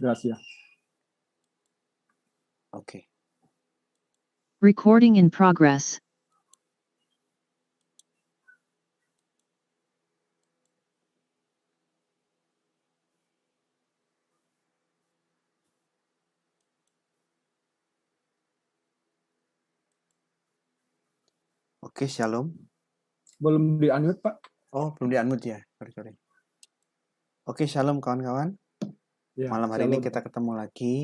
Gracias. Oke. Recording in progress. Oke, shalom. Belum di-unmute, Pak? Oh, belum di-unmute ya. Sorry. Oke, shalom kawan-kawan. Ya, Malam hari ini shalom. kita ketemu lagi.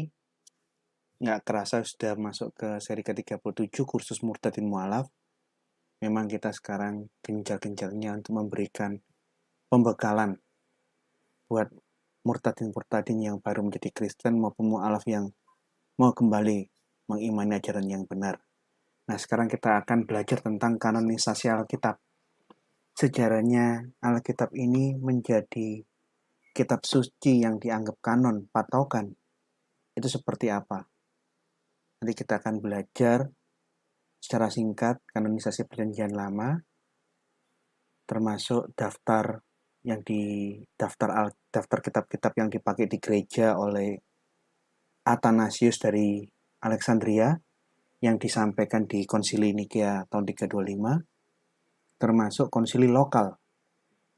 Nggak kerasa sudah masuk ke seri ke-37 kursus Murtadin Mu'alaf. Memang kita sekarang gencar-gencarnya untuk memberikan pembekalan buat murtadin-murtadin yang baru menjadi Kristen maupun mu'alaf yang mau kembali mengimani ajaran yang benar. Nah, sekarang kita akan belajar tentang kanonisasi Alkitab. Sejarahnya Alkitab ini menjadi kitab suci yang dianggap kanon, patokan. Itu seperti apa? Nanti kita akan belajar secara singkat kanonisasi Perjanjian Lama, termasuk daftar kitab-kitab yang dipakai di gereja oleh Athanasius dari Alexandria yang disampaikan di Konsili Nikea tahun 325, termasuk konsili lokal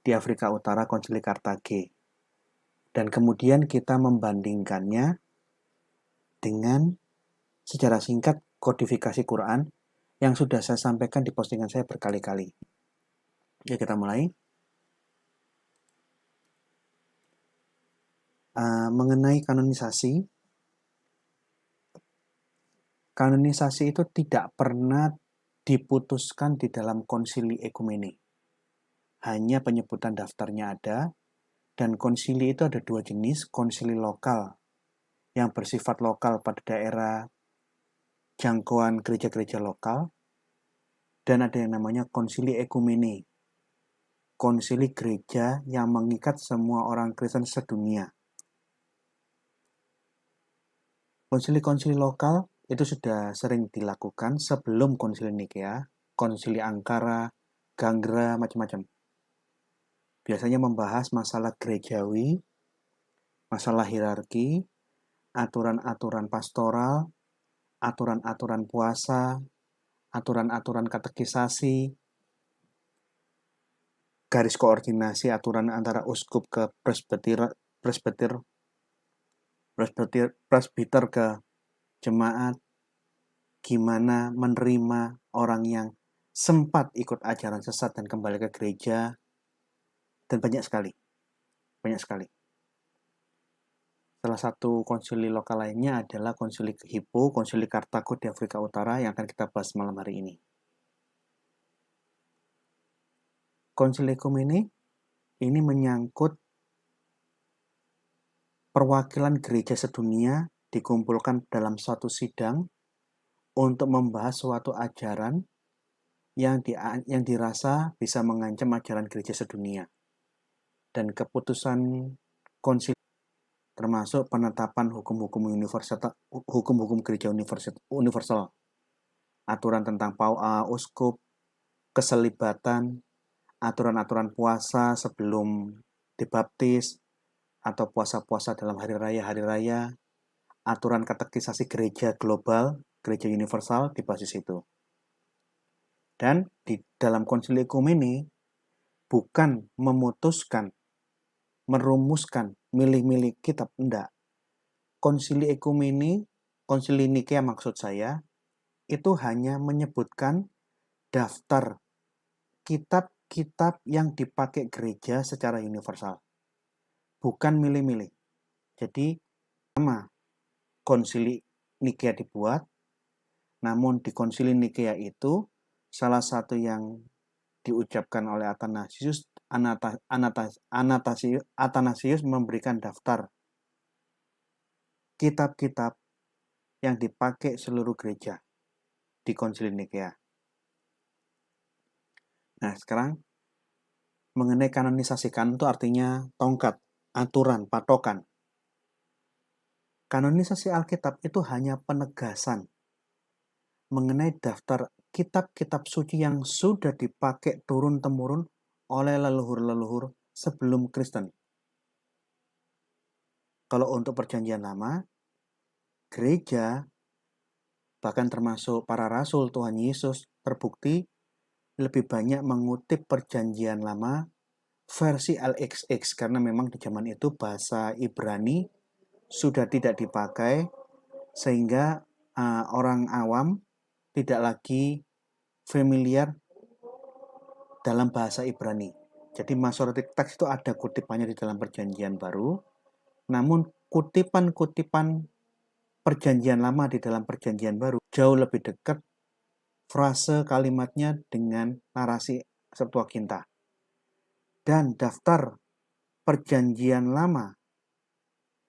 di Afrika Utara, Konsili Kartage. Dan kemudian kita membandingkannya dengan secara singkat kodifikasi Quran yang sudah saya sampaikan di postingan saya berkali-kali. Ya, kita mulai. Mengenai kanonisasi itu tidak pernah diputuskan di dalam konsili ekumene. Hanya penyebutan daftarnya ada, dan konsili itu ada dua jenis, konsili lokal yang bersifat lokal pada daerah jangkauan gereja-gereja lokal, dan ada yang namanya konsili ekumene, konsili gereja yang mengikat semua orang Kristen sedunia. Konsili-konsili lokal itu sudah sering dilakukan sebelum konsili Nikea, konsili Angkara, Gangra, macam-macam. Biasanya membahas masalah gerejawi, masalah hierarki, aturan-aturan pastoral, aturan-aturan puasa, aturan-aturan katekisasi, garis koordinasi aturan antara uskup ke presbiter ke jemaat, gimana menerima orang yang sempat ikut ajaran sesat dan kembali ke gereja, dan banyak sekali. Salah satu konsili lokal lainnya adalah konsili Hippo, konsili Kartago di Afrika Utara yang akan kita bahas malam hari ini. Konsili ekumene ini menyangkut perwakilan gereja sedunia dikumpulkan dalam suatu sidang untuk membahas suatu ajaran yang dirasa bisa mengancam ajaran gereja sedunia. Dan keputusan konsili termasuk penetapan hukum-hukum gereja universal, aturan tentang uskup, keselibatan, aturan-aturan puasa sebelum dibaptis, atau puasa-puasa dalam hari raya, aturan katekisasi gereja global, gereja universal di basis itu. Dan di dalam konsili ekumene bukan memutuskan, merumuskan, milih-milih kitab, enggak. Konsili ekumene, konsili Nikea maksud saya, itu hanya menyebutkan daftar kitab-kitab yang dipakai gereja secara universal. Bukan milih-milih. Jadi, sama konsili Nikea dibuat, namun di konsili Nikea itu salah satu yang diucapkan oleh Athanasius memberikan daftar kitab-kitab yang dipakai seluruh gereja di konsili Nikea. Nah, sekarang mengenai kanonisasi, kanon itu artinya tongkat, aturan, patokan. Kanonisasi Alkitab itu hanya penegasan mengenai daftar kitab-kitab suci yang sudah dipakai turun-temurun oleh leluhur-leluhur sebelum Kristen. Kalau untuk perjanjian lama, gereja, bahkan termasuk para rasul Tuhan Yesus, terbukti lebih banyak mengutip perjanjian lama versi LXX, karena memang di zaman itu bahasa Ibrani sudah tidak dipakai, sehingga orang awam tidak lagi familiar dalam bahasa Ibrani. Jadi Masoretic Text itu ada kutipannya di dalam perjanjian baru, namun kutipan-kutipan perjanjian lama di dalam perjanjian baru jauh lebih dekat frase kalimatnya dengan narasi Septuaginta. Dan daftar perjanjian lama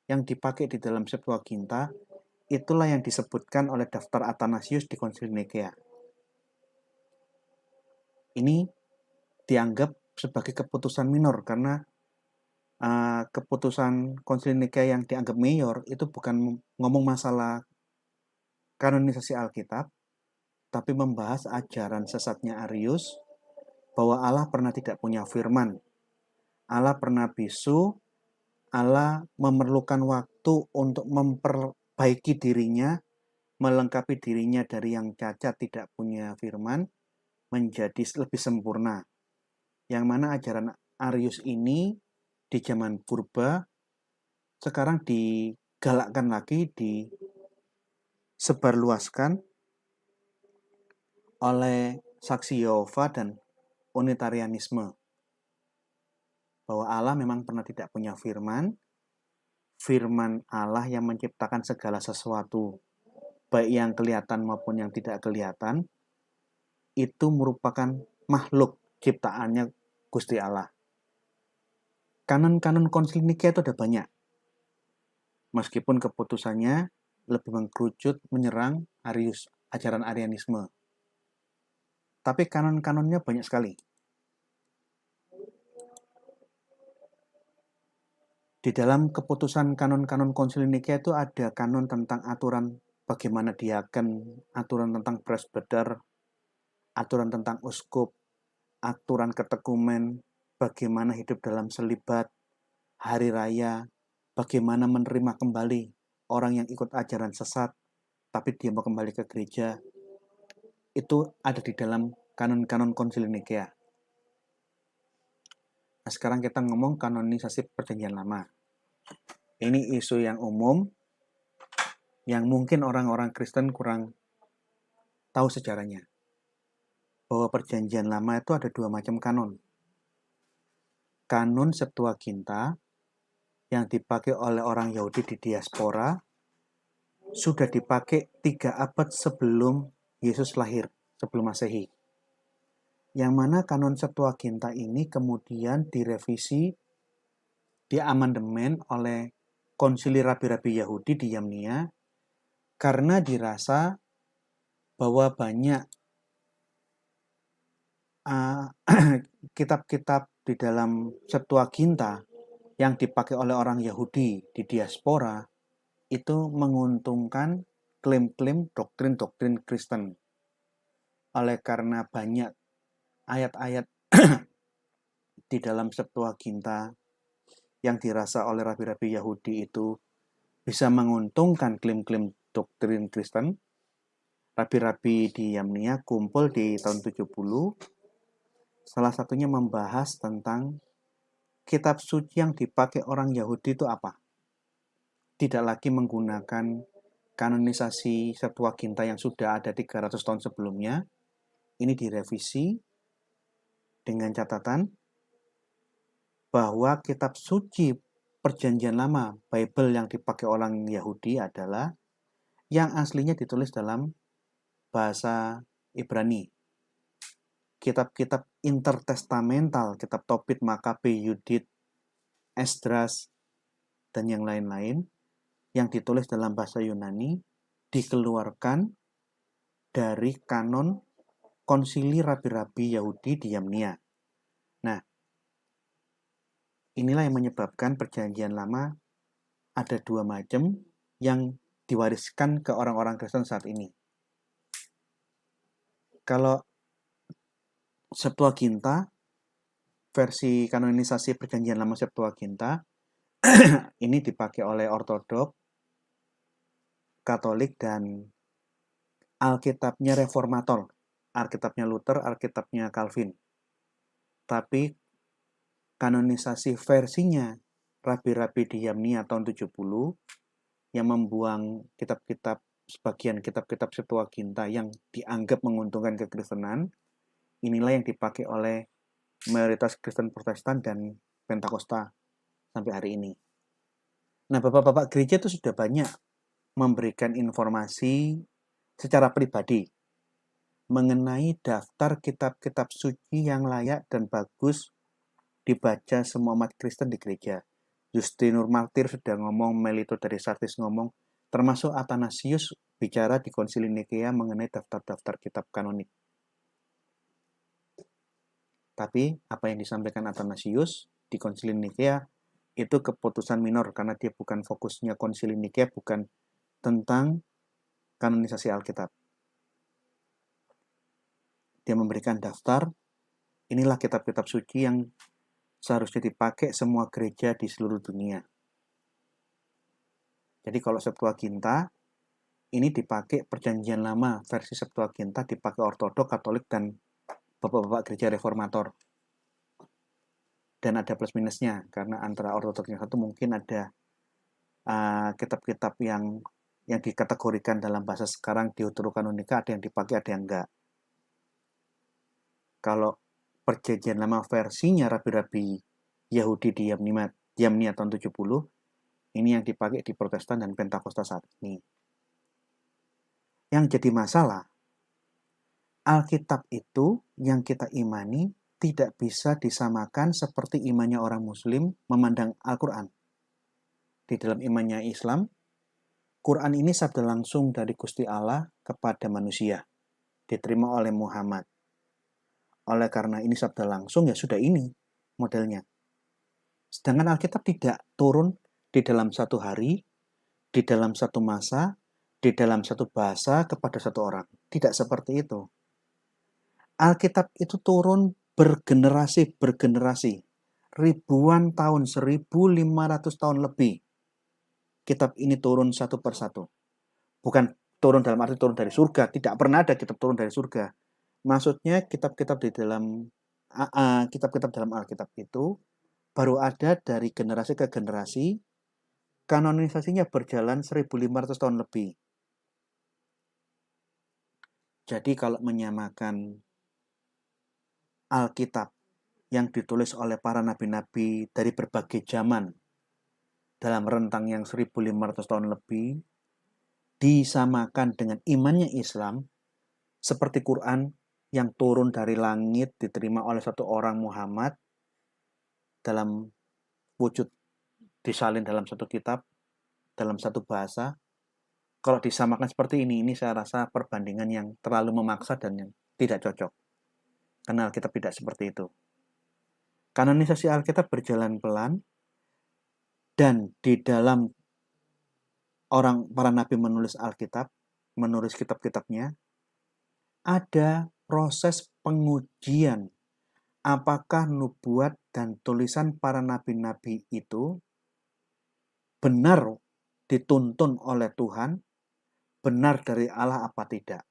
yang dipakai di dalam Septuaginta itulah yang disebutkan oleh daftar Athanasius di Konsili Nikea. Ini dianggap sebagai keputusan minor karena keputusan Konsili Nikea yang dianggap mayor itu bukan ngomong masalah kanonisasi Alkitab, tapi membahas ajaran sesatnya Arius bahwa Allah pernah tidak punya firman, Allah pernah bisu, Allah memerlukan waktu untuk memperbaiki dirinya, melengkapi dirinya dari yang cacat tidak punya firman, menjadi lebih sempurna. Yang mana ajaran Arius ini di zaman purba sekarang digalakkan lagi, disebarluaskan oleh Saksi Yehova dan Unitarianisme. Bahwa Allah memang pernah tidak punya firman, firman Allah yang menciptakan segala sesuatu, baik yang kelihatan maupun yang tidak kelihatan, itu merupakan makhluk ciptaannya Gusti Allah. Kanon-kanon Konsili Nikea itu ada banyak. Meskipun keputusannya lebih mengkerucut menyerang Arius, ajaran Arianisme. Tapi kanon-kanonnya banyak sekali. Di dalam keputusan kanon-kanon Konsili Nikea itu ada kanon tentang aturan bagaimana diaken, aturan tentang presbiter, aturan tentang uskup, aturan ketekumen, bagaimana hidup dalam selibat, hari raya, bagaimana menerima kembali orang yang ikut ajaran sesat, tapi dia mau kembali ke gereja. Itu ada di dalam kanon-kanon Konsili Nikea. Nah, sekarang kita ngomong kanonisasi perjanjian lama. Ini isu yang umum, yang mungkin orang-orang Kristen kurang tahu sejarahnya. Bahwa perjanjian lama itu ada dua macam kanon. Kanon Septuaginta, yang dipakai oleh orang Yahudi di diaspora, sudah dipakai 3 abad sebelum Yesus lahir, sebelum Masehi. Yang mana kanon Septuaginta ini kemudian direvisi, diamandemen oleh Konsili Rabi-Rabi Yahudi di Yamnia, karena dirasa bahwa banyak kitab-kitab di dalam Septuaginta yang dipakai oleh orang Yahudi di diaspora itu menguntungkan klaim-klaim doktrin-doktrin Kristen. Oleh karena banyak ayat-ayat di dalam Septuaginta yang dirasa oleh rabi-rabi Yahudi itu bisa menguntungkan klaim-klaim doktrin Kristen, rabi-rabi di Yamnia kumpul di tahun 70, salah satunya membahas tentang kitab suci yang dipakai orang Yahudi itu apa. Tidak lagi menggunakan kanonisasi Septuaginta yang sudah ada 300 tahun sebelumnya. Ini direvisi dengan catatan bahwa kitab suci perjanjian lama, Bible yang dipakai orang Yahudi adalah yang aslinya ditulis dalam bahasa Ibrani. Kitab-kitab intertestamental, kitab Tobit, Makabe, Yudit, Esdras, dan yang lain-lain yang ditulis dalam bahasa Yunani dikeluarkan dari kanon Konsili Rabi-Rabi Yahudi di Yamnia. Nah, inilah yang menyebabkan perjanjian lama ada 2 macam yang diwariskan ke orang-orang Kristen saat ini. Kalau Septuaginta, versi kanonisasi perjanjian lama Septuaginta, Ini dipakai oleh Ortodok, Katolik, dan Alkitabnya Reformator. Alkitabnya Luther, Alkitabnya Calvin. Tapi kanonisasi versinya Rabi-Rabi di Yamnia tahun 70 yang membuang sebagian kitab-kitab Septuaginta yang dianggap menguntungkan kekristenan, inilah yang dipakai oleh mayoritas Kristen Protestan dan Pentakosta sampai hari ini. Nah, bapak-bapak gereja itu sudah banyak memberikan informasi secara pribadi mengenai daftar kitab-kitab suci yang layak dan bagus dibaca semua umat Kristen di gereja. Justinus Martir sudah ngomong, Melito dari Sardis ngomong, termasuk Athanasius bicara di Konsili Nikea mengenai daftar-daftar kitab kanonik. Tapi apa yang disampaikan Athanasius di Konsili Nikea itu keputusan minor karena dia bukan fokusnya Konsili Nikea, bukan tentang kanonisasi Alkitab. Dia memberikan daftar, inilah kitab-kitab suci yang seharusnya dipakai semua gereja di seluruh dunia. Jadi kalau Septuaginta, ini dipakai Perjanjian Lama, versi Septuaginta dipakai Ortodok, Katolik, dan bapak-bapak gereja Reformator. Dan ada plus minusnya, karena antara Ortodok yang satu mungkin ada kitab-kitab yang dikategorikan dalam bahasa sekarang Deuterokanonika, ada yang dipakai, ada yang enggak. Kalau Perjanjian Lama versinya Rabi-Rabi Yahudi di Yamnia tahun 70, ini yang dipakai di Protestan dan Pentakosta saat ini. Yang jadi masalah, Alkitab itu yang kita imani tidak bisa disamakan seperti imannya orang Muslim memandang Al-Quran. Di dalam imannya Islam, Quran ini sabda langsung dari Gusti Allah kepada manusia, diterima oleh Muhammad. Oleh karena ini sabda langsung, ya sudah ini modelnya. Sedangkan Alkitab tidak turun di dalam satu hari, di dalam satu masa, di dalam satu bahasa kepada satu orang. Tidak seperti itu. Alkitab itu turun bergenerasi, ribuan tahun, 1500 tahun lebih. Kitab ini turun satu persatu. Bukan turun dalam arti turun dari surga, tidak pernah ada kitab turun dari surga. Maksudnya kitab-kitab dalam Alkitab itu baru ada dari generasi ke generasi, kanonisasinya berjalan 1500 tahun lebih. Jadi kalau menyamakan Alkitab yang ditulis oleh para nabi-nabi dari berbagai zaman dalam rentang yang 1500 tahun lebih disamakan dengan imannya Islam seperti Quran yang turun dari langit diterima oleh satu orang Muhammad dalam wujud disalin dalam satu kitab, dalam satu bahasa. Kalau disamakan seperti ini saya rasa perbandingan yang terlalu memaksa dan yang tidak cocok. Karena Alkitab tidak seperti itu. Kanonisasi Alkitab berjalan pelan, dan di dalam para nabi menulis Alkitab, menulis kitab-kitabnya, ada proses pengujian apakah nubuat dan tulisan para nabi-nabi itu benar dituntun oleh Tuhan, benar dari Allah apa tidak.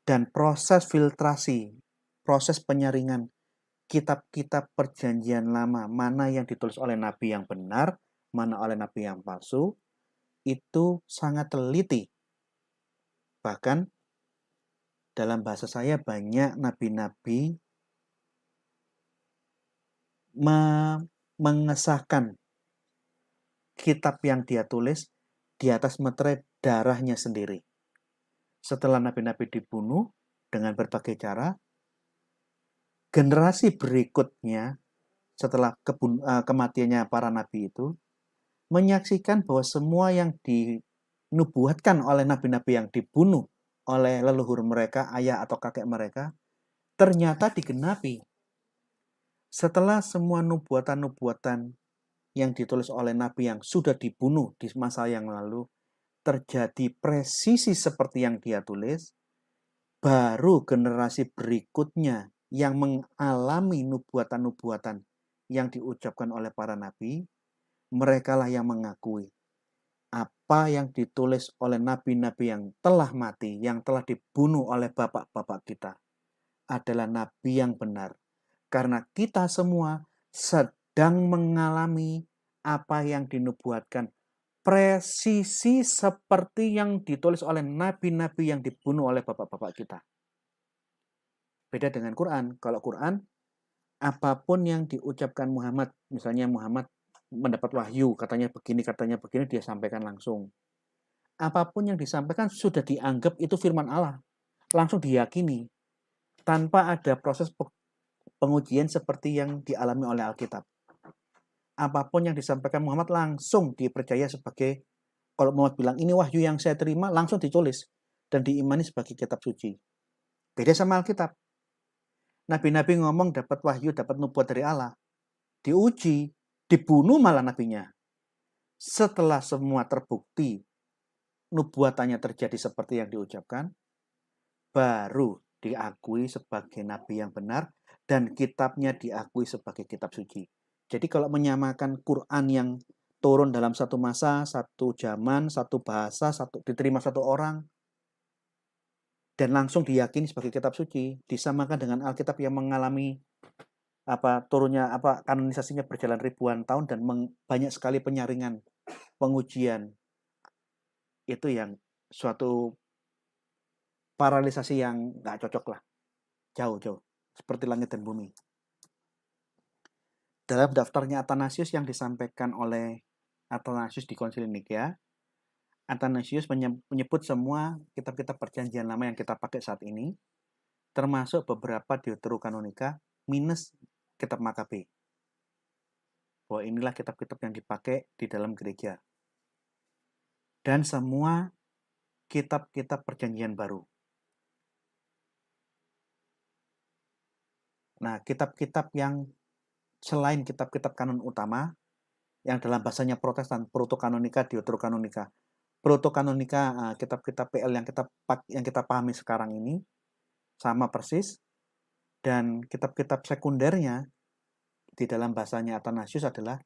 Dan proses filtrasi, proses penyaringan kitab-kitab Perjanjian Lama, mana yang ditulis oleh nabi yang benar, mana oleh nabi yang palsu, itu sangat teliti. Bahkan dalam bahasa saya banyak nabi-nabi mengesahkan kitab yang dia tulis di atas meterai darahnya sendiri. Setelah nabi-nabi dibunuh dengan berbagai cara, generasi berikutnya setelah kematiannya para nabi itu menyaksikan bahwa semua yang dinubuatkan oleh nabi-nabi yang dibunuh oleh leluhur mereka, ayah atau kakek mereka, ternyata digenapi. Setelah semua nubuatan-nubuatan yang ditulis oleh nabi yang sudah dibunuh di masa yang lalu terjadi presisi seperti yang dia tulis, baru generasi berikutnya yang mengalami nubuatan-nubuatan yang diucapkan oleh para nabi merekalah yang mengakui apa yang ditulis oleh nabi-nabi yang telah mati, yang telah dibunuh oleh bapak-bapak kita adalah nabi yang benar. Karena kita semua sedang mengalami apa yang dinubuatkan presisi seperti yang ditulis oleh nabi-nabi yang dibunuh oleh bapak-bapak kita. Beda dengan Quran. Kalau Quran, apapun yang diucapkan Muhammad, misalnya Muhammad mendapat wahyu, katanya begini, dia sampaikan langsung. Apapun yang disampaikan sudah dianggap itu firman Allah. Langsung diyakini. Tanpa ada proses pengujian seperti yang dialami oleh Alkitab. Apapun yang disampaikan Muhammad langsung dipercaya sebagai, kalau Muhammad bilang ini wahyu yang saya terima, langsung ditulis dan diimani sebagai kitab suci. Beda sama Alkitab. Nabi-nabi ngomong dapat wahyu, dapat nubuat dari Allah. Diuji, dibunuh malah nabinya. Setelah semua terbukti, nubuatannya terjadi seperti yang diucapkan, baru diakui sebagai nabi yang benar dan kitabnya diakui sebagai kitab suci. Jadi kalau menyamakan Quran yang turun dalam satu masa, satu zaman, satu bahasa, diterima satu orang, dan langsung diyakini sebagai kitab suci, disamakan dengan Alkitab yang mengalami kanonisasinya berjalan ribuan tahun dan banyak sekali penyaringan, pengujian. Itu yang suatu paralelisasi yang nggak cocok lah. Jauh-jauh. Seperti langit dan bumi. Dalam daftarnya Athanasius yang disampaikan oleh Athanasius di Konsili Nikea, Athanasius menyebut semua kitab-kitab perjanjian lama yang kita pakai saat ini, termasuk beberapa Deuterokanonika, minus kitab Makabe. Bahwa inilah kitab-kitab yang dipakai di dalam gereja. Dan semua kitab-kitab perjanjian baru. Nah, kitab-kitab yang selain kitab-kitab kanon utama, yang dalam bahasanya Protestan, protokanonika, deuterokanonika. Protokanonika, kitab-kitab PL yang kita pahami sekarang ini, sama persis. Dan kitab-kitab sekundernya, di dalam bahasanya Athanasius adalah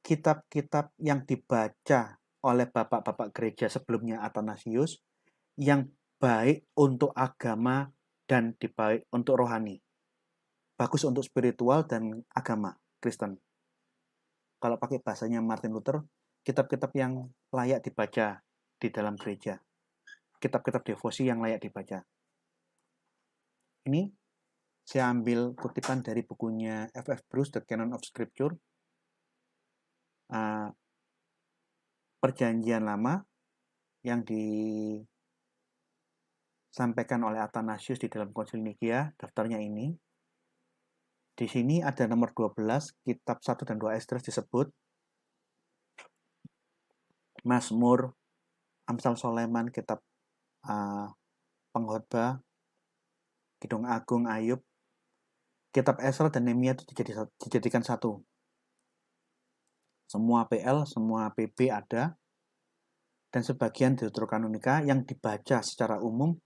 kitab-kitab yang dibaca oleh bapak-bapak gereja sebelumnya Athanasius, yang baik untuk agama dan baik untuk rohani. Bagus untuk spiritual dan agama Kristen. Kalau pakai bahasanya Martin Luther, kitab-kitab yang layak dibaca di dalam gereja. Kitab-kitab devosi yang layak dibaca. Ini saya ambil kutipan dari bukunya F.F. Bruce, The Canon of Scripture. Perjanjian lama yang disampaikan oleh Athanasius di dalam Konsili Nikea, daftarnya ini. Di sini ada nomor 12, kitab 1 dan 2 Esdras disebut. Mazmur, Amsal Soleman, kitab Pengkhotbah, Kidung Agung, Ayub, kitab Esra dan Nehemia itu dijadikan satu. Semua PL, semua PB ada, dan sebagian Deuterokanonika yang dibaca secara umum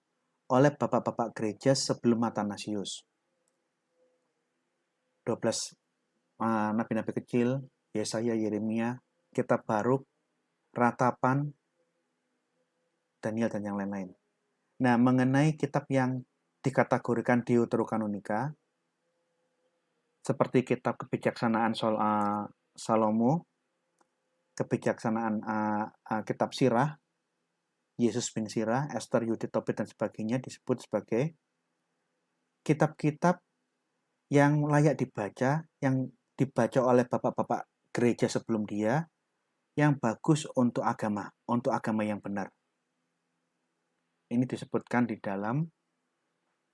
oleh bapak-bapak gereja sebelum Athanasius. 12 nabi-nabi kecil, Yesaya, Yeremia, kitab Baruk, Ratapan, Daniel, dan yang lain-lain. Nah, mengenai kitab yang dikategorikan Deuterokanonika, seperti kitab kebijaksanaan Salomo, kebijaksanaan kitab Sirah, Yesus bin Sirah, Esther, Yudit, Tobit, dan sebagainya disebut sebagai kitab-kitab yang layak dibaca, yang dibaca oleh bapak-bapak gereja sebelum dia, yang bagus untuk agama yang benar. Ini disebutkan di dalam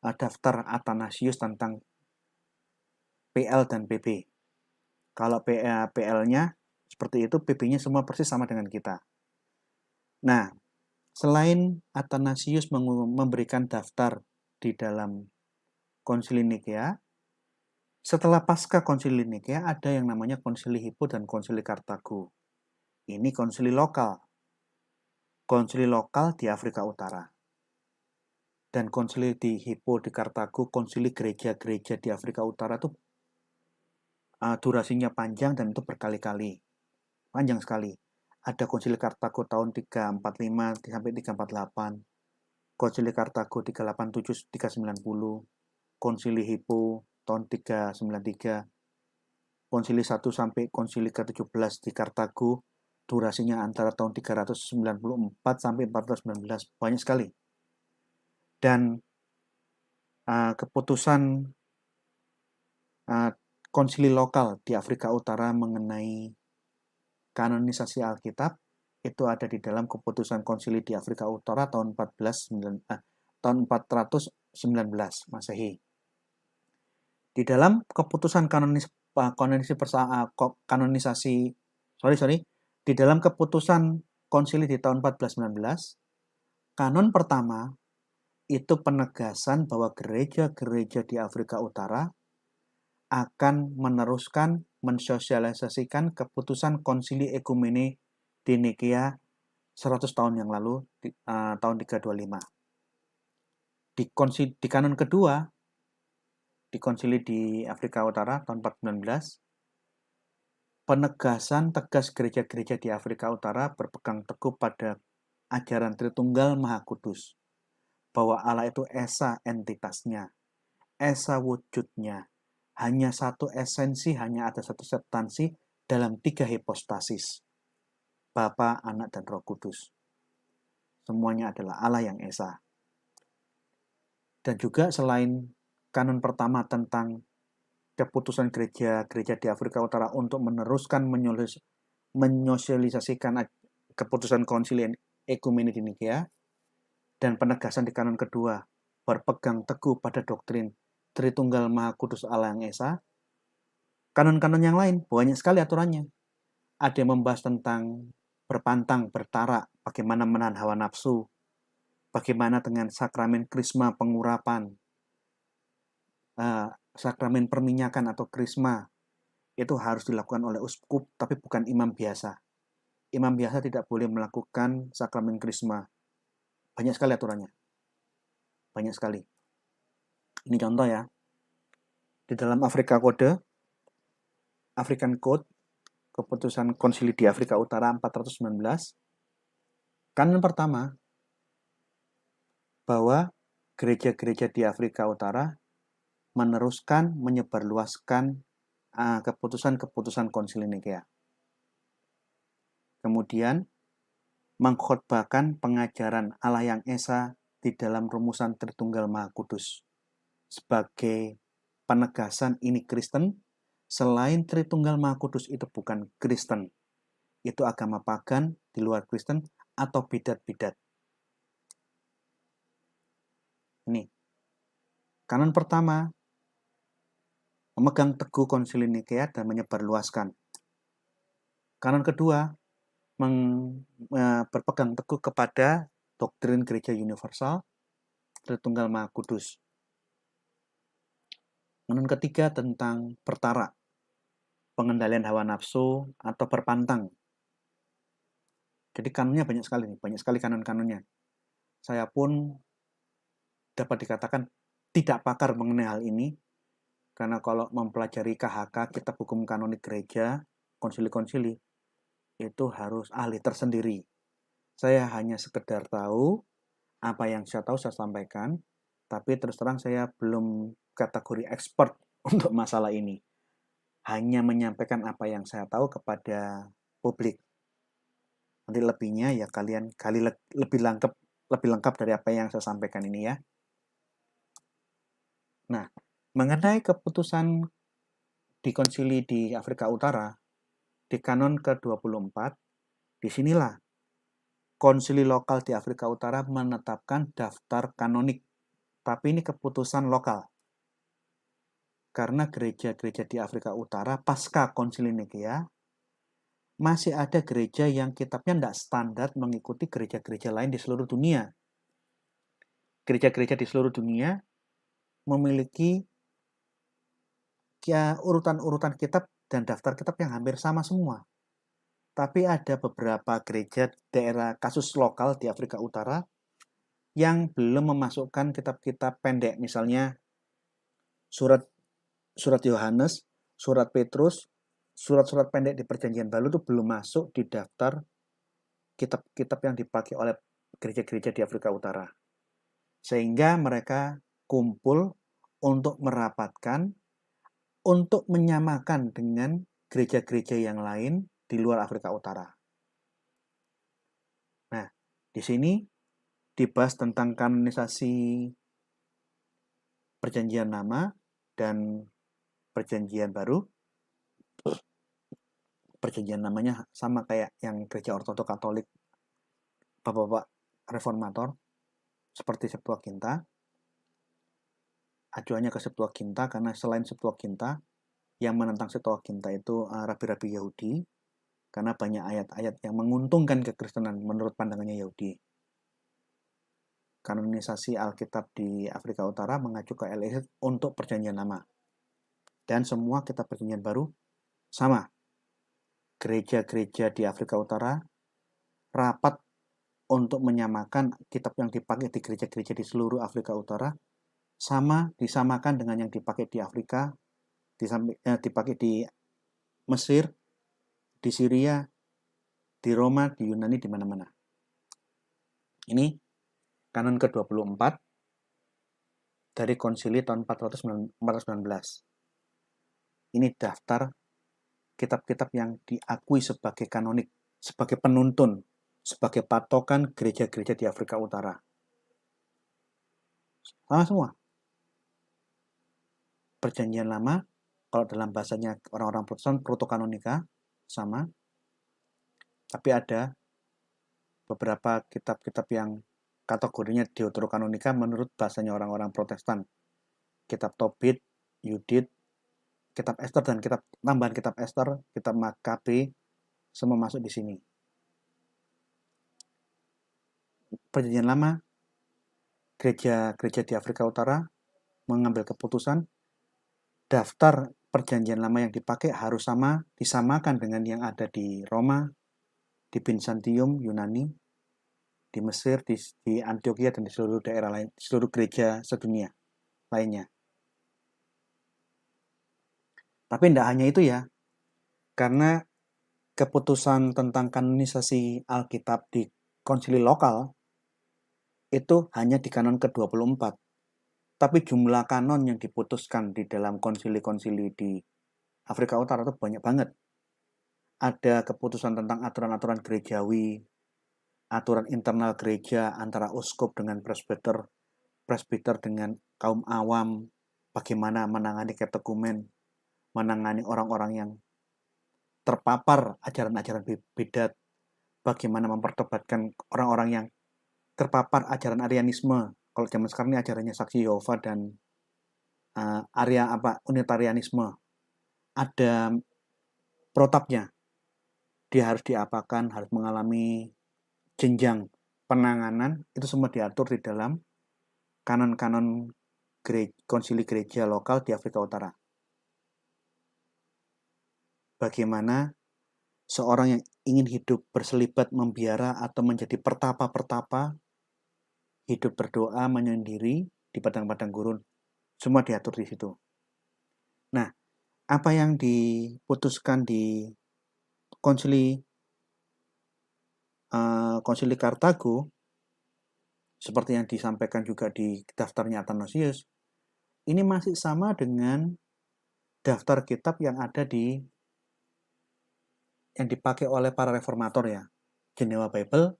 daftar Athanasius tentang PL dan PB. Kalau PL-nya seperti itu, PB-nya semua persis sama dengan kita. Nah, selain Athanasius memberikan daftar di dalam Konsili Nikea, setelah pasca Konsili Nikea ada yang namanya Konsili Hippo dan Konsili Kartago. Ini konsili lokal. Konsili lokal di Afrika Utara. Dan konsili di Hippo di Kartago, konsili gereja-gereja di Afrika Utara itu durasinya panjang dan itu berkali-kali. panjang sekali. Ada Konsili Kartago tahun 345 sampai 348, Konsili Kartago 387 390, Konsili Hippo tahun 393, Konsili 1 sampai Konsili ke-17 di Kartago, durasinya antara tahun 394 sampai 419, banyak sekali. Dan keputusan konsili lokal di Afrika Utara mengenai kanonisasi Alkitab itu ada di dalam keputusan konsili di Afrika Utara tahun 419 Masehi. Di dalam keputusan di dalam keputusan konsili di tahun 1419, kanon pertama itu penegasan bahwa gereja-gereja di Afrika Utara akan meneruskan mensosialisasikan keputusan konsili ekumene di Nikea 100 tahun yang lalu, tahun 325. Di kanon kedua, di konsili di Afrika Utara tahun 1419, penegasan tegas gereja-gereja di Afrika Utara berpegang teguh pada ajaran Tritunggal Maha Kudus, bahwa Allah itu esa entitasnya, esa wujudnya, hanya satu esensi, hanya ada satu substansi dalam 3 hipostasis, Bapa, Anak, dan Roh Kudus. Semuanya adalah Allah yang esa. Dan juga selain kanon pertama tentang keputusan gereja-gereja di Afrika Utara untuk meneruskan menyosialisasikan keputusan konsili ekumene di Nikea, dan penegasan di kanon kedua berpegang teguh pada doktrin Tritunggal Maha Kudus Allah yang esa, kanon-kanon yang lain banyak sekali aturannya. Ada yang membahas tentang berpantang, bertarak, bagaimana menahan hawa nafsu, bagaimana dengan sakramen krisma pengurapan, sakramen perminyakan atau krisma, itu harus dilakukan oleh uskup, tapi bukan imam biasa. Imam biasa tidak boleh melakukan sakramen krisma. Banyak sekali aturannya. Banyak sekali. Ini contoh ya. Di dalam African Code, keputusan konsili di Afrika Utara 419, kanon pertama bahwa gereja-gereja di Afrika Utara meneruskan, menyebarluaskan keputusan-keputusan konsili Nikea. Kemudian mengkhotbahkan pengajaran Allah yang esa di dalam rumusan Tritunggal Maha Kudus sebagai penegasan ini Kristen. Selain Tritunggal Maha Kudus itu bukan Kristen, itu agama pagan di luar Kristen atau bidat-bidat. Ini kanon pertama, memegang teguh konsili Nikea dan menyebarluaskan. Kanon kedua, berpegang teguh kepada doktrin gereja universal Tritunggal Maha Kudus. Kanon ketiga tentang bertarak, pengendalian hawa nafsu atau berpantang. Jadi kanonnya banyak sekali kanon-kanonnya. Saya pun dapat dikatakan tidak pakar mengenai hal ini, karena kalau mempelajari KHK, kitab hukum kanonik gereja, konsili-konsili, itu harus ahli tersendiri. Saya hanya sekedar tahu, apa yang saya tahu saya sampaikan, tapi terus terang saya belum kategori expert untuk masalah ini. Hanya menyampaikan apa yang saya tahu kepada publik. Nanti lebihnya ya kalian lebih lengkap dari apa yang saya sampaikan ini ya. Nah, mengenai keputusan di konsili di Afrika Utara, di kanon ke-24, disinilah konsili lokal di Afrika Utara menetapkan daftar kanonik. Tapi ini keputusan lokal. Karena gereja-gereja di Afrika Utara pasca konsili Nikea, masih ada gereja yang kitabnya tidak standar mengikuti gereja-gereja lain di seluruh dunia. Gereja-gereja di seluruh dunia memiliki urutan-urutan kitab dan daftar kitab yang hampir sama semua. Tapi ada beberapa gereja daerah kasus lokal di Afrika Utara yang belum memasukkan kitab-kitab pendek, misalnya surat Yohanes, surat Petrus, surat-surat pendek di Perjanjian Baru itu belum masuk di daftar kitab-kitab yang dipakai oleh gereja-gereja di Afrika Utara. Sehingga mereka kumpul untuk merapatkan, untuk menyamakan dengan gereja-gereja yang lain di luar Afrika Utara. Nah, di sini dibahas tentang kanonisasi Perjanjian Lama dan Perjanjian Baru. Perjanjian Lamanya sama kayak yang gereja Ortodoks Katolik, Bapak-bapak Reformator, seperti Septuaginta. Acuannya ke Septuaginta karena selain Septuaginta, yang menentang Septuaginta itu rabi-rabi Yahudi, karena banyak ayat-ayat yang menguntungkan kekristenan menurut pandangannya Yahudi. Kanonisasi Alkitab di Afrika Utara mengacu ke LSI untuk Perjanjian Lama. Dan semua kitab Perjanjian Baru sama. Gereja-gereja di Afrika Utara rapat untuk menyamakan kitab yang dipakai di gereja-gereja di seluruh Afrika Utara disamakan dengan yang dipakai di Afrika, dipakai di Mesir, di Syria, di Roma, di Yunani, di mana-mana. Ini kanon ke-24 dari konsili tahun 419. Ini daftar kitab-kitab yang diakui sebagai kanonik, sebagai penuntun, sebagai patokan gereja-gereja di Afrika Utara. Sama semua. Perjanjian Lama, kalau dalam bahasanya orang-orang Protestan, protokanonika, sama. Tapi ada beberapa kitab-kitab yang kategorinya deuterokanonika menurut bahasanya orang-orang Protestan. Kitab Tobit, Yudit, kitab Ester dan tambahan kitab Ester, kitab Makabe, semua masuk di sini. Perjanjian Lama, gereja-gereja di Afrika Utara mengambil keputusan daftar Perjanjian Lama yang dipakai harus disamakan dengan yang ada di Roma, di Bizantium, Yunani, di Mesir, di Antioquia, dan di seluruh daerah lain, di seluruh gereja sedunia lainnya. Tapi tidak hanya itu ya, karena keputusan tentang kanonisasi Alkitab di konsili lokal itu hanya di kanon ke-24. Tapi jumlah kanon yang diputuskan di dalam konsili-konsili di Afrika Utara itu banyak banget. Ada keputusan tentang aturan-aturan gerejawi, aturan internal gereja antara uskup dengan presbiter dengan kaum awam, bagaimana menangani katekumen, menangani orang-orang yang terpapar ajaran-ajaran bidat, bagaimana memperdebatkan orang-orang yang terpapar ajaran Arianisme. Kalau zaman sekarang ini ajarannya Saksi Yehova dan Unitarianisme. Ada protapnya. Dia harus diapakan, harus mengalami jenjang penanganan, itu semua diatur di dalam kanon-kanon konsili gereja lokal di Afrika Utara. Bagaimana seorang yang ingin hidup berselibat, membiara, atau menjadi pertapa-pertapa, hidup berdoa, menyendiri di padang-padang gurun, semua diatur di situ. Nah, apa yang diputuskan di konsili Kartago, seperti yang disampaikan juga di daftarnya Athanasius, ini masih sama dengan daftar kitab yang ada yang dipakai oleh para reformator ya. Genewa Bible,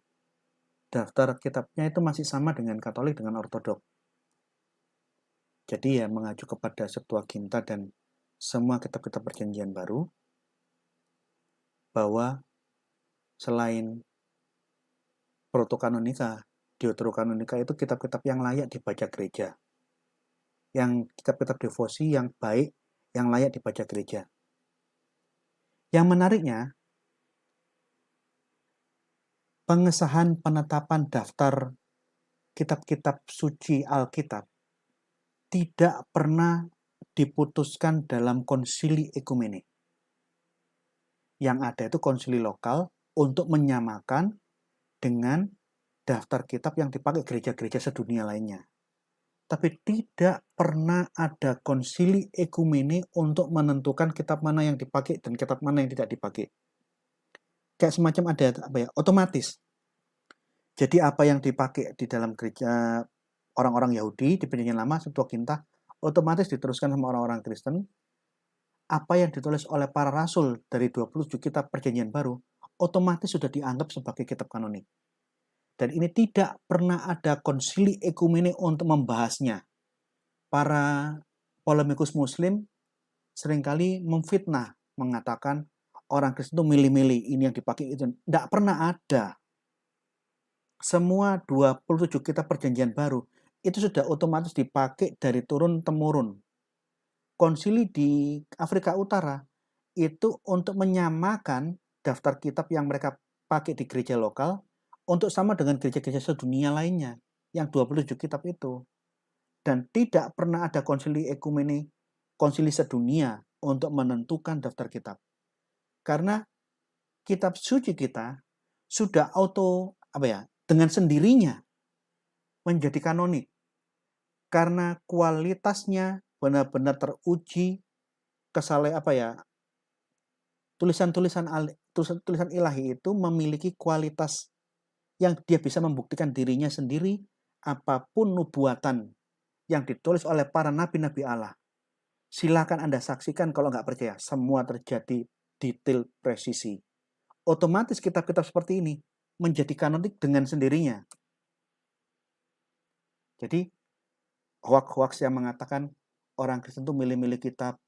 daftar kitabnya itu masih sama dengan Katolik dengan Ortodok. Jadi ya mengacu kepada Septuaginta dan semua kitab-kitab Perjanjian Baru, bahwa selain protokanonika, deuterokanonika itu kitab-kitab yang layak dibaca gereja. Yang kitab-kitab devosi yang baik, yang layak dibaca gereja. Yang menariknya, pengesahan penetapan daftar kitab-kitab suci Alkitab tidak pernah diputuskan dalam konsili ekumenik. Yang ada itu konsili lokal untuk menyamakan dengan daftar kitab yang dipakai gereja-gereja sedunia lainnya. Tapi tidak pernah ada konsili ekumene untuk menentukan kitab mana yang dipakai dan kitab mana yang tidak dipakai. Kayak semacam ada otomatis. Jadi apa yang dipakai di dalam gereja orang-orang Yahudi di Perjanjian Lama, Septuaginta, otomatis diteruskan sama orang-orang Kristen. Apa yang ditulis oleh para rasul dari 27 kitab Perjanjian Baru, otomatis sudah dianggap sebagai kitab kanonik. Dan ini tidak pernah ada konsili ekumene untuk membahasnya. Para polemikus muslim seringkali memfitnah, mengatakan orang Kristen itu milih-milih, ini yang dipakai itu. Tidak pernah ada. Semua 27 kitab Perjanjian Baru itu sudah otomatis dipakai dari turun-temurun. Konsili di Afrika Utara itu untuk menyamakan daftar kitab yang mereka pakai di gereja lokal untuk sama dengan gereja-gereja sedunia lainnya yang 27 kitab itu. Dan tidak pernah ada konsili ekumene, konsili sedunia untuk menentukan daftar kitab. Karena kitab suci kita sudah dengan sendirinya menjadi kanonik. Karena kualitasnya benar-benar teruji, tulisan ilahi itu memiliki kualitas yang dia bisa membuktikan dirinya sendiri. Apapun nubuatan yang ditulis oleh para nabi-nabi Allah, silakan Anda saksikan. Kalau nggak percaya, semua terjadi detail presisi. Otomatis kitab-kitab seperti ini menjadi kanonik dengan sendirinya. Jadi hoax-hoax yang mengatakan orang Kristen itu milih-milih kitab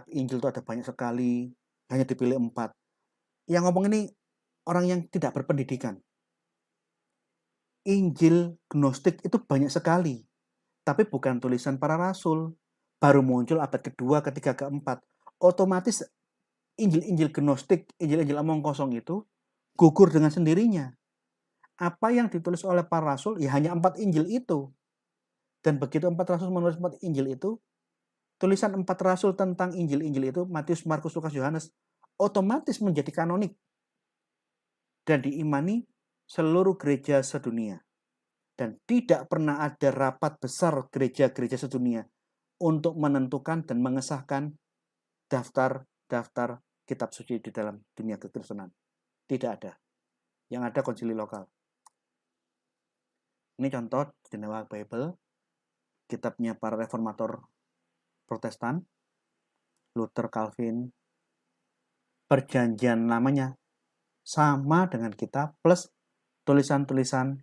Injil itu ada banyak sekali, hanya dipilih 4. Yang ngomong ini orang yang tidak berpendidikan. Injil Gnostik itu banyak sekali, tapi bukan tulisan para rasul. Baru muncul abad kedua, ketiga, keempat. Otomatis Injil-Injil Gnostik, Injil-Injil omong kosong itu gugur dengan sendirinya. Apa yang ditulis oleh para rasul ya hanya 4 Injil itu. Dan begitu 4 rasul menulis 4 Injil itu, tulisan 4 rasul tentang Injil-Injil itu, Matius, Markus, Lukas, Yohanes, otomatis menjadi kanonik dan diimani seluruh gereja sedunia. Dan tidak pernah ada rapat besar gereja-gereja sedunia untuk menentukan dan mengesahkan daftar kitab suci di dalam dunia kekristenan. Tidak ada. Yang ada konsili lokal. Ini contoh Genewa Bible, kitabnya para reformator Protestan, Luther, Calvin. Perjanjian lamanya sama dengan kita, plus tulisan-tulisan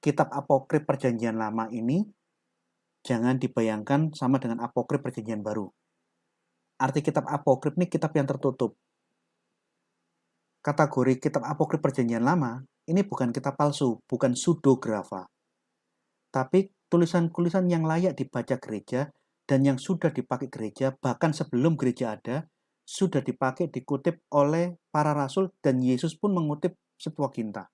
kitab apokrif Perjanjian Lama ini jangan dibayangkan sama dengan apokrif Perjanjian Baru. Arti kitab apokrif ini kitab yang tertutup. Kategori kitab apokrif Perjanjian Lama ini bukan kitab palsu, bukan pseudografa. Tapi tulisan-tulisan yang layak dibaca gereja dan yang sudah dipakai gereja, bahkan sebelum gereja ada, sudah dipakai, dikutip oleh para rasul, dan Yesus pun mengutip Septuaginta.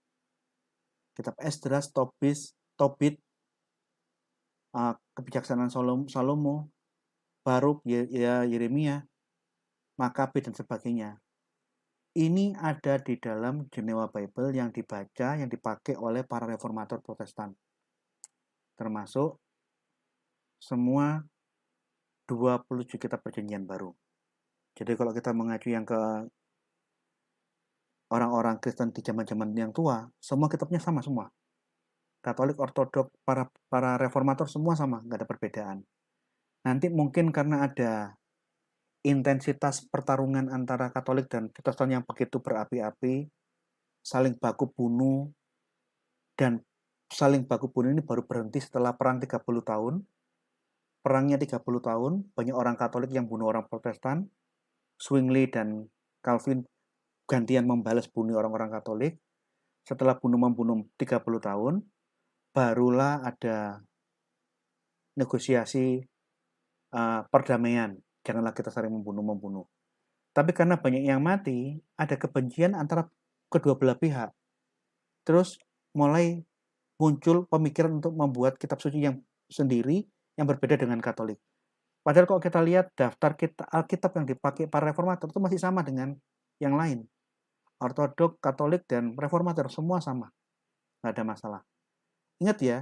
Kitab Esdras, Tobit, Kebijaksanaan Salomo, Baruk, Yeremia, Makabe, dan sebagainya. Ini ada di dalam Genewa Bible yang dibaca, yang dipakai oleh para reformator Protestan. Termasuk semua 27 kitab Perjanjian Baru. Jadi kalau kita mengacu yang ke orang-orang Kristen di zaman-zaman yang tua, semua kitabnya sama semua. Katolik, Ortodok, para reformator semua sama, nggak ada perbedaan. Nanti mungkin karena ada intensitas pertarungan antara Katolik dan Protestan yang begitu berapi-api, saling baku bunuh, dan saling baku bunuh ini baru berhenti setelah perang 30 tahun. Perangnya 30 tahun, banyak orang Katolik yang bunuh orang Protestan. Zwingli dan Calvin gantian membalas bunuh orang-orang Katolik. Setelah bunuh-membunuh 30 tahun, barulah ada negosiasi perdamaian. Janganlah kita saling membunuh-membunuh. Tapi karena banyak yang mati, ada kebencian antara kedua belah pihak. Terus mulai muncul pemikiran untuk membuat kitab suci yang sendiri yang berbeda dengan Katolik. Padahal kalau kita lihat daftar Alkitab yang dipakai para reformator itu masih sama dengan yang lain. Ortodok, Katolik, dan reformator semua sama. nggak ada masalah. Ingat ya,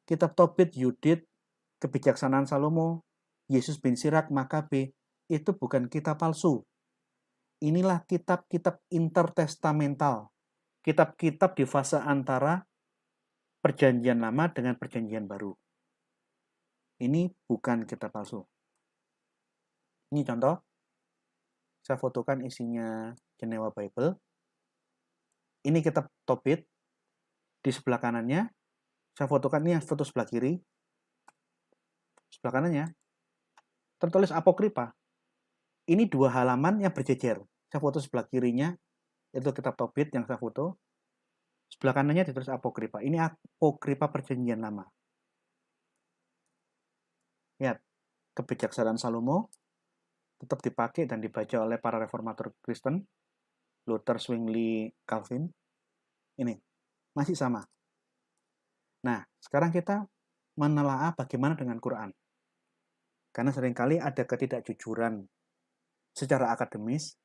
kitab Tobit, Yudit, Kebijaksanaan Salomo, Yesus bin Sirak, Makabe, itu bukan kitab palsu. Inilah kitab-kitab intertestamental. Kitab-kitab di fase antara Perjanjian Lama dengan Perjanjian Baru. Ini bukan kitab palsu. Ini contoh. Saya fotokan isinya Genewa Bible. Ini kitab Tobit. Di sebelah kanannya, saya fotokan ini yang foto sebelah kiri. Sebelah kanannya, tertulis Apokripa. Ini 2 halaman yang berjejer. Saya foto sebelah kirinya, itu kitab Tobit yang saya foto. Sebelah kanannya ditulis Apokripa. Ini Apokripa Perjanjian Lama. Lihat, Kebijaksanaan Salomo tetap dipakai dan dibaca oleh para reformator Kristen, Luther, Zwingli, Calvin. Ini masih sama. Nah, sekarang kita menelaah bagaimana dengan Quran. Karena seringkali ada ketidakjujuran secara akademis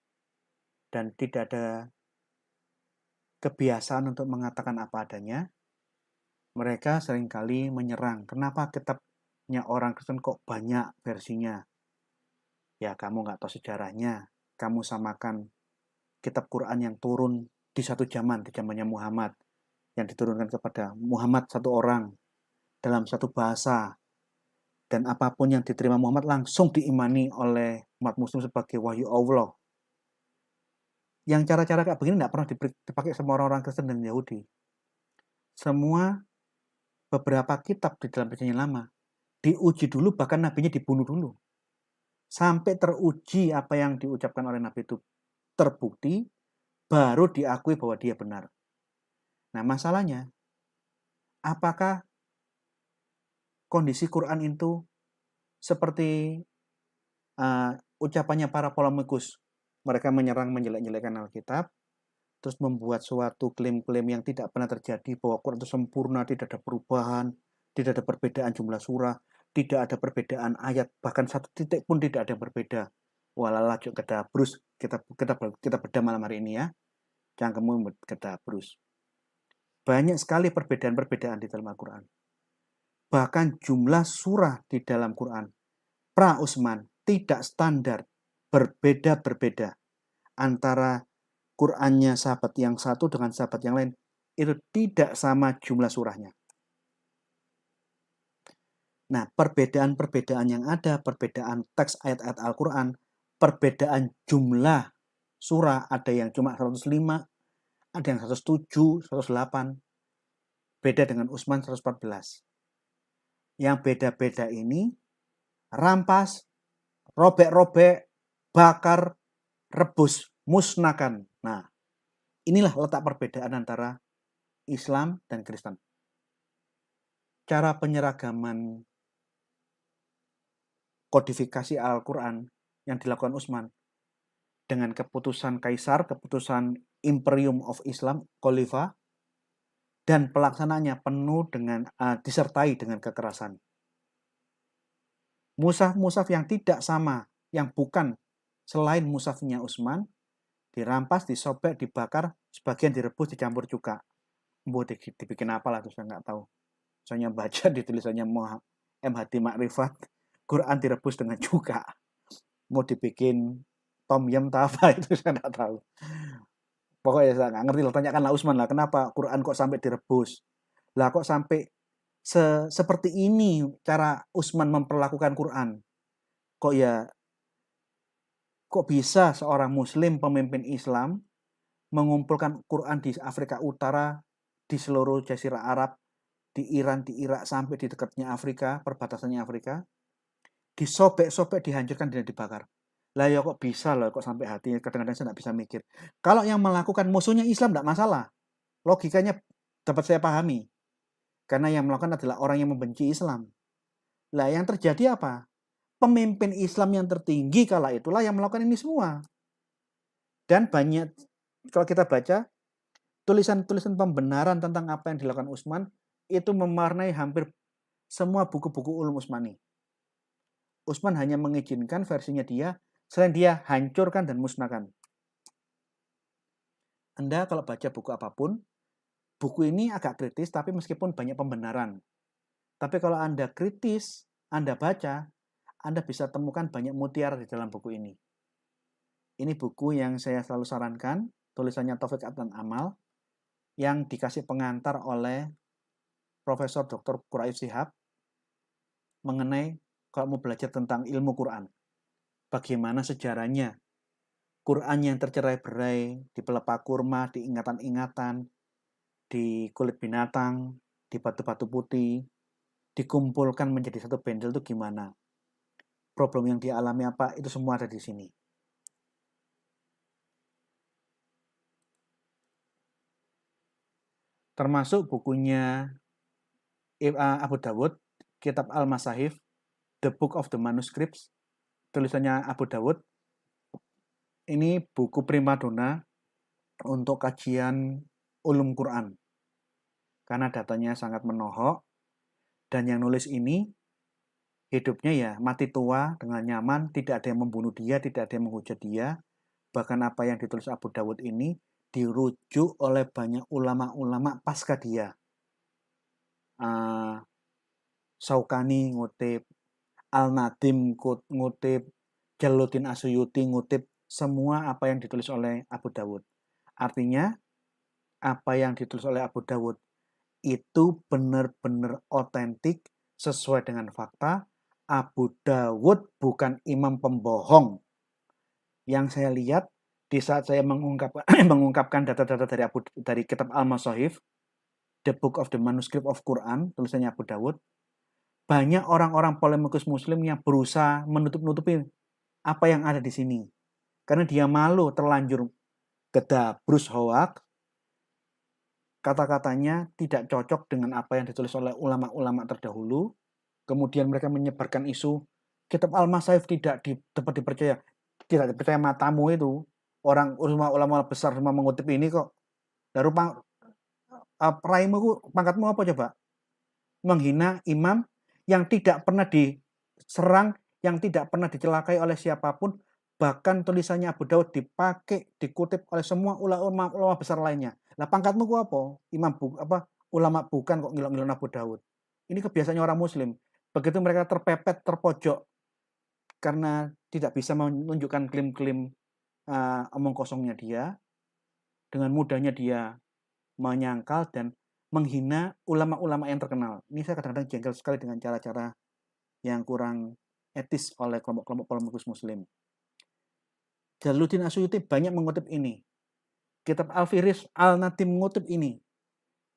dan tidak ada kebiasaan untuk mengatakan apa adanya. Mereka seringkali menyerang. Kenapa kitabnya orang Kristen kok banyak versinya? Ya, kamu nggak tahu sejarahnya. Kamu samakan kitab Quran yang turun di satu zaman, di zamannya Muhammad, yang diturunkan kepada Muhammad satu orang dalam satu bahasa, dan apapun yang diterima Muhammad langsung diimani oleh umat muslim sebagai wahyu Allah. Yang cara-cara kayak begini tidak pernah dipakai sama orang-orang Kristen dan Yahudi. Semua beberapa kitab di dalam Perjanjian Lama diuji dulu, bahkan nabinya dibunuh dulu. Sampai teruji apa yang diucapkan oleh nabi itu terbukti, baru diakui bahwa dia benar. Nah, masalahnya, apakah kondisi Quran itu seperti ucapannya para polemikus? Mereka menyerang, menjelek-jelekan Alkitab, terus membuat suatu klaim-klaim yang tidak pernah terjadi, bahwa Quran itu sempurna, tidak ada perubahan, tidak ada perbedaan jumlah surah, tidak ada perbedaan ayat, bahkan satu titik pun tidak ada yang berbeda. Walala kita Bruce, kita bedah malam hari ini ya. Jangan kamu kita Bruce. Banyak sekali perbedaan-perbedaan di dalam Al-Quran. Bahkan jumlah surah di dalam Quran pra-Utsman tidak standar, berbeda-berbeda antara Qurannya sahabat yang satu dengan sahabat yang lain. Itu tidak sama jumlah surahnya. Nah, perbedaan-perbedaan yang ada, perbedaan teks ayat-ayat Al-Quran, perbedaan jumlah surah, ada yang cuma 105, ada yang 107, 108, beda dengan Utsman 114. Yang beda-beda ini rampas, robek-robek, bakar, rebus, musnahkan. Nah, inilah letak perbedaan antara Islam dan Kristen. Cara penyeragaman kodifikasi Al-Quran yang dilakukan Utsman dengan keputusan Kaisar, keputusan Imperium of Islam, Khalifah, dan pelaksanaannya penuh dengan disertai dengan kekerasan. Mushaf-mushaf yang tidak sama, yang bukan selain mushafnya Utsman, dirampas, disobek, dibakar, sebagian direbus, dicampur cuka. Dibikin apalah tuh saya nggak tahu. Soalnya baca di tulisannya MHD Makrifat, Quran direbus dengan cuka. Mau dibikin tom yum apa itu saya nggak tahu. Pokoknya saya nggak ngerti lah, tanyakanlah Utsman lah, kenapa Quran kok sampai direbus? Lah kok sampai seperti ini cara Utsman memperlakukan Quran? Kok bisa seorang Muslim pemimpin Islam mengumpulkan Quran di Afrika Utara, di seluruh Jazirah Arab, di Iran, di Irak, sampai di dekatnya Afrika, perbatasannya Afrika, disobek-sobek, dihancurkan dan dibakar. Lah ya kok bisa loh, kok sampai hati, kadang-kadang saya nggak bisa mikir. Kalau yang melakukan musuhnya Islam nggak masalah, logikanya dapat saya pahami, karena yang melakukan adalah orang yang membenci Islam. Lah yang terjadi apa? Pemimpin Islam yang tertinggi kala itulah yang melakukan ini semua. Dan banyak, kalau kita baca, tulisan-tulisan pembenaran tentang apa yang dilakukan Utsman, itu mewarnai hampir semua buku-buku ulum Utsmani. Utsman hanya mengizinkan versinya dia, selain dia hancurkan dan musnahkan. Anda kalau baca buku apapun, buku ini agak kritis, tapi meskipun banyak pembenaran. Tapi kalau Anda kritis, Anda baca, Anda bisa temukan banyak mutiara di dalam buku ini. Ini buku yang saya selalu sarankan, tulisannya Taufik Adnan Amal, yang dikasih pengantar oleh Profesor Dr. Quraif Shihab mengenai kalau mau belajar tentang ilmu Quran. Bagaimana sejarahnya Quran yang tercerai-berai di pelepah kurma, di ingatan-ingatan, di kulit binatang, di batu-batu putih, dikumpulkan menjadi satu bendel itu gimana? Problem yang dialami apa? Itu semua ada di sini. Termasuk bukunya Abu Dawud, Kitab Al-Masahif, The Book of the Manuscripts, tulisannya Abu Dawud. Ini buku primadona untuk kajian ulum Quran. Karena datanya sangat menohok, dan yang nulis ini hidupnya ya mati tua dengan nyaman, tidak ada yang membunuh dia, tidak ada yang menghujat dia. Bahkan apa yang ditulis Abu Dawud ini dirujuk oleh banyak ulama-ulama pasca dia. Syaukani ngutip, Al-Nadim ngutip, Jalaluddin Asyuyuti ngutip, semua apa yang ditulis oleh Abu Dawud. Artinya, apa yang ditulis oleh Abu Dawud itu benar-benar otentik, sesuai dengan fakta. Abu Dawud bukan imam pembohong. Yang saya lihat, di saat saya mengungkapkan data-data dari kitab Al-Masahif, The Book of the Manuscript of Quran, tulisannya Abu Dawud, banyak orang-orang polemikus muslim yang berusaha menutup-nutupi apa yang ada di sini. Karena dia malu terlanjur gedabrus hoak, kata-katanya tidak cocok dengan apa yang ditulis oleh ulama-ulama terdahulu. Kemudian mereka menyebarkan isu kitab Al-Masahif tidak dapat dipercaya. Tidak dipercaya matamu itu. Orang ulama-ulama besar semua mengutip ini kok. Lalu peraimu, pangkatmu apa coba? Menghina imam yang tidak pernah diserang, yang tidak pernah dicelakai oleh siapapun, bahkan tulisannya Abu Dawud dipakai, dikutip oleh semua ulama besar lainnya. Lah pangkatmu ku apa? Ulama bukan kok ngilok-ngilok Abu Dawud. Ini kebiasaannya orang muslim. Begitu mereka terpepet, terpojok karena tidak bisa menunjukkan klaim-klaim omong kosongnya dia, dengan mudahnya dia menyangkal dan menghina ulama-ulama yang terkenal. Ini saya kadang-kadang jengkel sekali dengan cara-cara yang kurang etis oleh kelompok-kelompok polemikus muslim. Jalaluddin Asyuyuti banyak mengutip ini. Kitab Al-Firis Al-Nadim mengutip ini.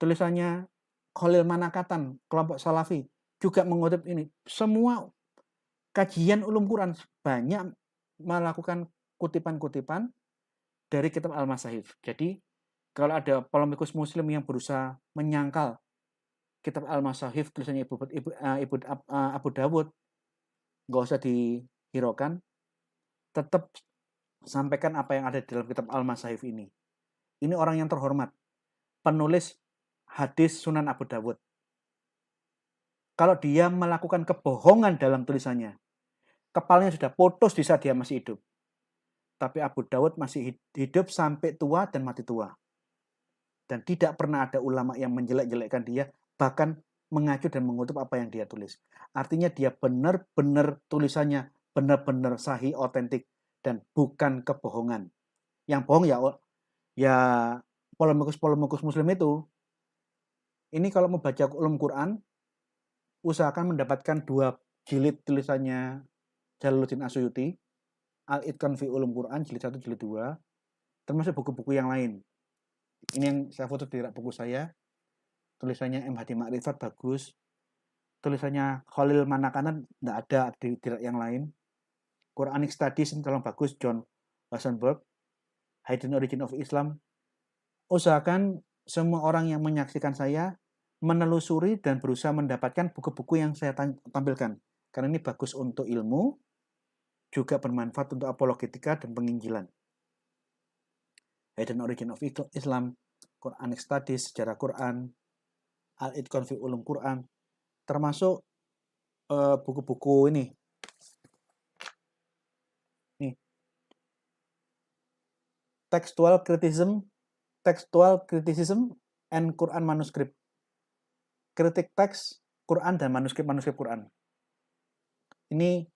Tulisannya Khalil Manakatan, kelompok Salafi, juga mengutip ini. Semua kajian ulum Quran banyak melakukan kutipan-kutipan dari kitab Al-Masahif. Jadi kalau ada polemikus muslim yang berusaha menyangkal kitab Al-Masahif tulisannya Abu Dawud, nggak usah dihiraukan, tetap sampaikan apa yang ada di dalam kitab Al-Masahif ini. Ini orang yang terhormat, penulis hadis Sunan Abu Dawud. Kalau dia melakukan kebohongan dalam tulisannya, kepalanya sudah putus di saat dia masih hidup. Tapi Abu Dawud masih hidup sampai tua dan mati tua. Dan tidak pernah ada ulama yang menjelek-jelekkan dia, bahkan mengacu dan mengutip apa yang dia tulis. Artinya dia benar-benar tulisannya benar-benar sahih, otentik, dan bukan kebohongan. Yang bohong ya polemikus muslim itu. Ini kalau membaca ulum Quran, usahakan mendapatkan 2 jilid tulisannya Jalaluddin Asyuyuti, Al-Itqan fi Ulum Quran, jilid 1, jilid 2, termasuk buku-buku yang lain. Ini yang saya foto di rak buku saya. Tulisannya M. Hadi Ma'rifat bagus. Tulisannya Khalil Manakatan tidak ada di rak yang lain. Quranic Studies tolong bagus, John Wassenberg. Hidden Origin of Islam. Usahakan semua orang yang menyaksikan saya menelusuri dan berusaha mendapatkan buku-buku yang saya tampilkan. Karena ini bagus untuk ilmu, juga bermanfaat untuk apologetika dan penginjilan. Hidden Origin of Islam, Quranic Studies, Sejarah Quran, Al-Itqan fi Ulum Quran, termasuk buku-buku ini. Nih. Textual Criticism and Quran manuskrip. Kritik teks Quran dan manuskrip Quran. Ini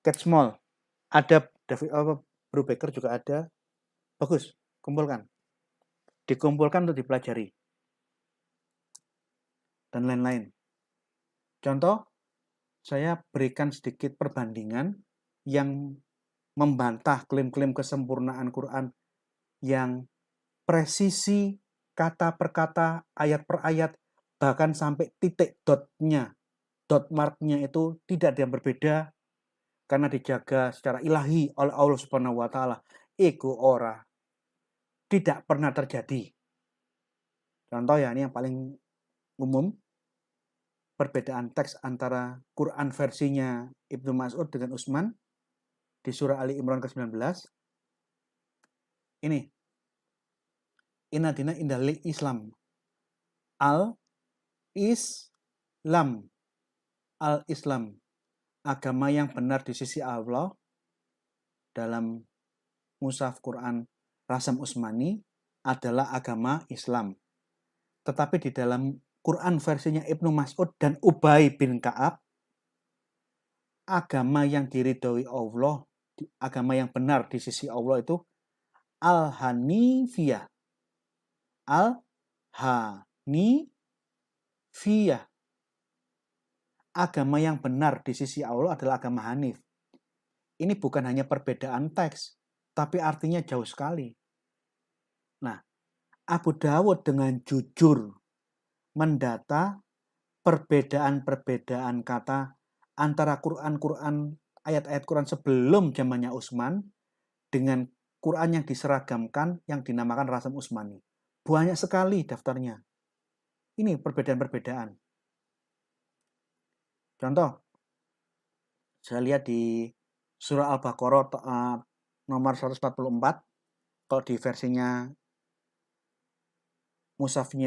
Cat Small. Ada Brubaker juga ada. Bagus, kumpulkan. Dikumpulkan untuk dipelajari. Dan lain-lain. Contoh, saya berikan sedikit perbandingan yang membantah klaim-klaim kesempurnaan Quran yang presisi kata per kata, ayat per ayat, bahkan sampai titik dotnya, dot marknya itu tidak ada yang berbeda karena dijaga secara ilahi oleh Allah Subhanahu wa taala. Iku ora tidak pernah terjadi. Contoh ya, ini yang paling umum, perbedaan teks antara Quran versinya Ibnu Mas'ud dengan Utsman di surah Ali Imran ke-19. Ini. Inna dina indal Islam. Al-Islam. Agama yang benar di sisi Allah dalam Mushaf Quran Rasam Utsmani adalah agama Islam. Tetapi di dalam Quran versinya Ibnu Mas'ud dan Ubay bin Ka'ab, agama yang diridhoi Allah, agama yang benar di sisi Allah itu Al-Hanifiyah. Al-Hanifiyah. Agama yang benar di sisi Allah adalah agama Hanif. Ini bukan hanya perbedaan teks, tapi artinya jauh sekali. Nah, Abu Dawud dengan jujur mendata perbedaan-perbedaan kata antara Quran ayat-ayat Quran sebelum zamannya Utsman dengan Quran yang diseragamkan yang dinamakan Rasam Utsmani. Banyak sekali daftarnya. Ini perbedaan-perbedaan. Contoh, saya lihat di surah Al-Baqarah nomor 144, kalau di versinya Mushafnya